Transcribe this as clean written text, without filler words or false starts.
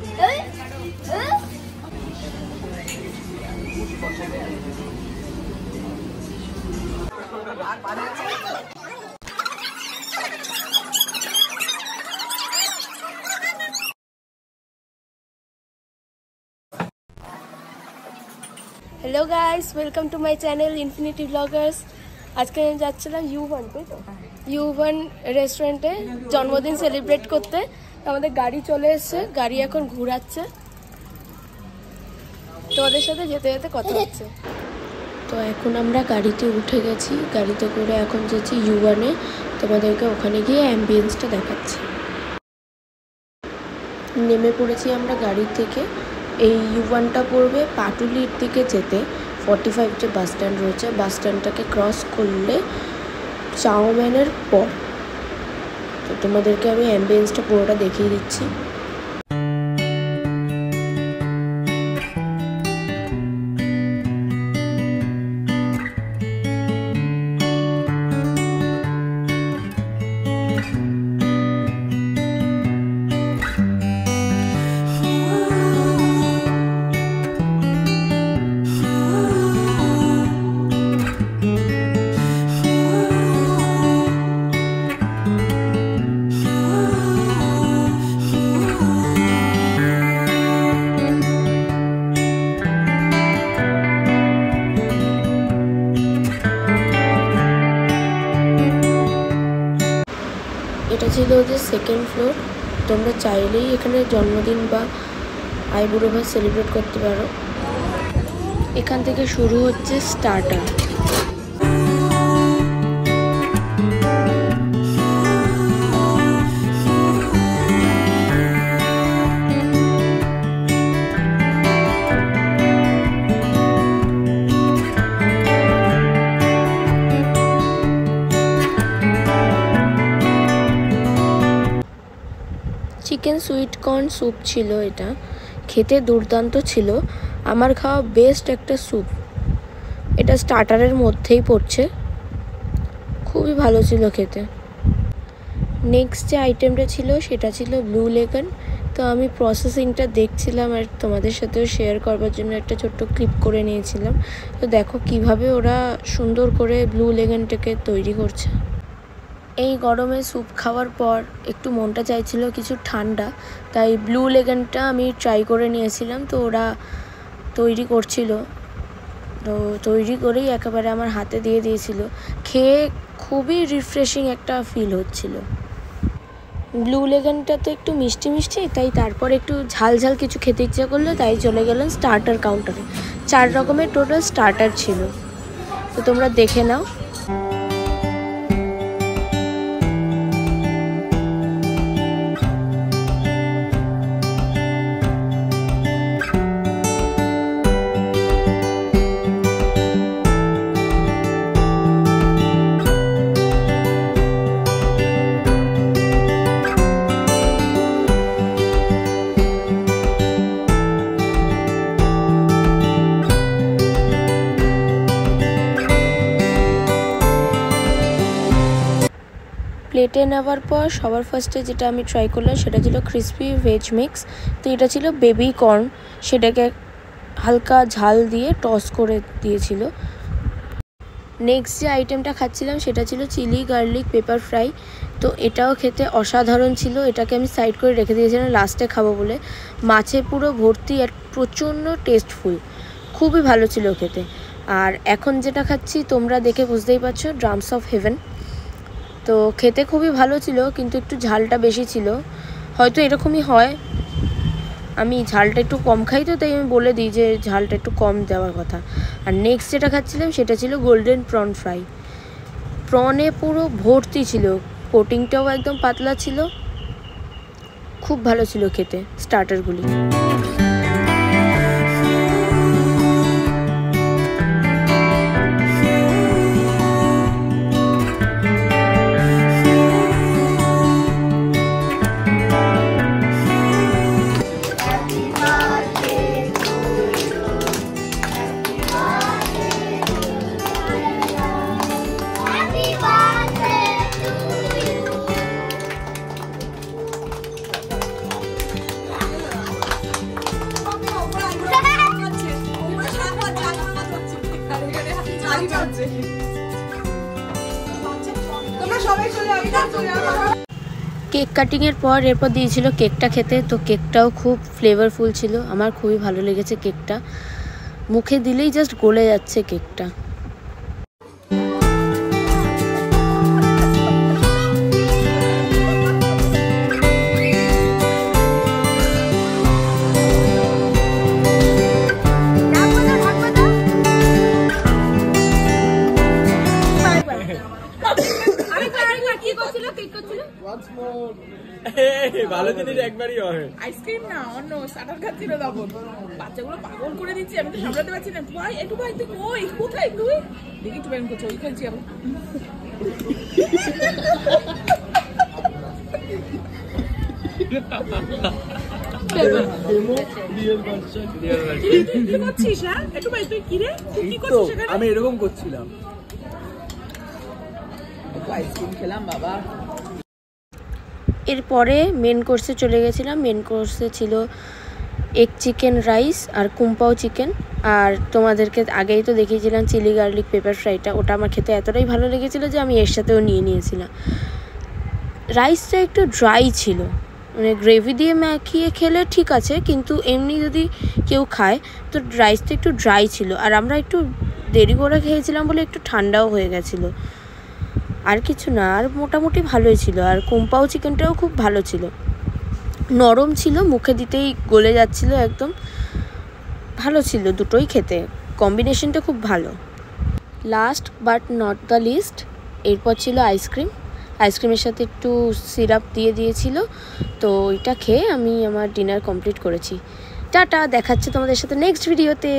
Hello guys, welcome to my channel infinity bloggers. आज के যাচ্ছিলাম U1 पे तो U1 রেস্টুরেন্টে জন্মদিন সেলিব্রেট করতে। আমাদের গাড়ি চলে এসেছে, গাড়ি এখন ঘোরাচ্ছে, তোমাদের সাথে যেতে যেতে কথা হচ্ছে। তো এখন আমরা গাড়িতে উঠে গেছি, গাড়িতে করে এখন যাচ্ছি U1 এ। তোমাদেরকে ওখানে গিয়ে অ্যাম্বিয়েন্সটা দেখাচ্ছি। নেমে পড়েছি আমরা গাড়ি থেকে। এই U1টা পড়বে পাটুলির দিকে যেতে। 45 যে বাস স্ট্যান্ড রয়েছে, বাস স্ট্যান্ডটাকে ক্রস করলে চাউম্যানের পর। তো তোমাদেরকে আমি অ্যাম্বিয়েন্সটা পুরোটা দেখিয়ে দিচ্ছি। এটা ছিল ওদের সেকেন্ড ফ্লোর। তোমরা চাইলেই এখানে জন্মদিন বা আইবুড়ো ভাত সেলিব্রেট করতে পারো। এখান থেকে শুরু হচ্ছে starter. Chicken sweet corn soup ছিল, এটা খেতে দুর্দান্ত ছিল। আমার খাওয়া বেস্ট একটা স্যুপ। এটা স্টার্টারের মধ্যেই পড়ছে, খুবই ভালো ছিল খেতে। নেক্সট যে আইটেমটা ছিল সেটা ছিল ব্লু লেগন। তো আমি প্রসেসিংটা দেখছিলাম আর তোমাদের সাথেও শেয়ার করবার জন্য একটা ছোট্ট ক্লিপ করে নিয়েছিলাম। তো দেখো কিভাবে ওরা সুন্দর করে ব্লু লেগনটাকে তৈরি করছে। এই গরমে স্যুপ খাওয়ার পর একটু মনটা চাইছিল কিছু ঠান্ডা, তাই ব্লু লেগনটা আমি ট্রাই করে নিয়েছিলাম। তো ওরা তৈরি করছিল, তো তৈরি করেই একেবারে আমার হাতে দিয়ে দিয়েছিল। খেয়ে খুবই রিফ্রেশিং একটা ফিল হচ্ছিল। ব্লু লেগনটা তো একটু মিষ্টি মিষ্টি, তাই তারপর একটু ঝাল ঝাল কিছু খেতে ইচ্ছা করলো, তাই চলে গেলাম স্টার্টার কাউন্টারে। 4 রকমের টোটাল স্টার্টার ছিল, তো তোমরা দেখে নাও। প্লেটে নেওয়ার পর সবার ফার্স্টে যেটা আমি ট্রাই করলাম সেটা ছিল ক্রিসপি ভেজ মিক্স। তো এটা ছিল বেবি কর্ন, সেটাকে হালকা ঝাল দিয়ে টস করে দিয়েছিল। নেক্সট যে আইটেমটা খাচ্ছিলাম সেটা ছিল চিলি গার্লিক পেপার ফ্রাই। তো এটাও খেতে অসাধারণ ছিল, এটাকে আমি সাইড করে রেখে দিয়েছিলাম লাস্টে খাবো বলে। মাছে পুরো ভর্তি আর প্রচণ্ড টেস্টফুল, খুবই ভালো ছিল খেতে। আর এখন যেটা খাচ্ছি তোমরা দেখে বুঝতেই পারছো, ড্রামস অফ হেভেন। তো খেতে খুবই ভালো ছিল, কিন্তু একটু ঝালটা বেশি ছিল। হয়তো এরকমই হয়, আমি ঝালটা একটু কম খাই, তো তাই আমি বলে দিই যে ঝালটা একটু কম দেওয়ার কথা। আর নেক্সট যেটা খাচ্ছিলাম সেটা ছিল গোল্ডেন প্রন ফ্রাই। প্রনে পুরো ভর্তি ছিল, কোটিংটাও একদম পাতলা ছিল, খুব ভালো ছিল খেতে স্টার্টারগুলি। কেক কাটিংয়ের পর এরপর দিয়েছিল কেকটা খেতে। তো কেকটাও খুব ফ্লেভারফুল ছিল, আমার খুবই ভালো লেগেছে কেকটা। মুখে দিলেই জাস্ট গলে যাচ্ছে কেকটা। ভালো জিনিস একবারই হয়। আইসক্রিম না, অন্য স্টার্টার খাচ্ছিল তখন। বাচ্চাগুলো পাগল করে দিচ্ছি, আমি তো সামলাতে পারছি না। ভাই একটু ভাই, তুই কই, কোথায় তুই? দেখি একটু ব্যায়াম করছো, ওই খাচ্ছি আমি। আমি এরকম করছিলাম। আইসক্রিম খেলাম বাবা। এরপরে মেন কোর্সে চলে গেছিলাম। মেন কোর্সে ছিল এগ চিকেন রাইস আর কুম্পাও চিকেন। আর তোমাদেরকে আগেই তো দেখিয়েছিলাম চিলি গার্লিক পেপার ফ্রাইটা, ওটা আমার খেতে এতটাই ভালো লেগেছিলো যে আমি এর সাথেও নিয়ে নিয়েছিলাম। রাইসটা একটু ড্রাই ছিল, মানে গ্রেভি দিয়ে মাখিয়ে খেলে ঠিক আছে, কিন্তু এমনি যদি কেউ খায় তো রাইসটা একটু ড্রাই ছিল। আর আমরা একটু দেরি করে খেয়েছিলাম বলে একটু ঠান্ডাও হয়ে গেছিলো, আর কিছু না। আর মোটামুটি ভালোই ছিল। আর কুম্পাও চিকেনটাও খুব ভালো ছিল, নরম ছিল, মুখে দিতেই গলে যাচ্ছিলো একদম। ভালো ছিল দুটোই খেতে, কম্বিনেশনটা খুব ভালো। Last but not the least, এরপর ছিল আইসক্রিম। আইসক্রিমের সাথে একটু সিরাপ দিয়ে দিয়েছিল। তো এটা খেয়ে আমি আমার ডিনার কমপ্লিট করেছি। টাটা, দেখাচ্ছে তোমাদের সাথে নেক্সট ভিডিওতে।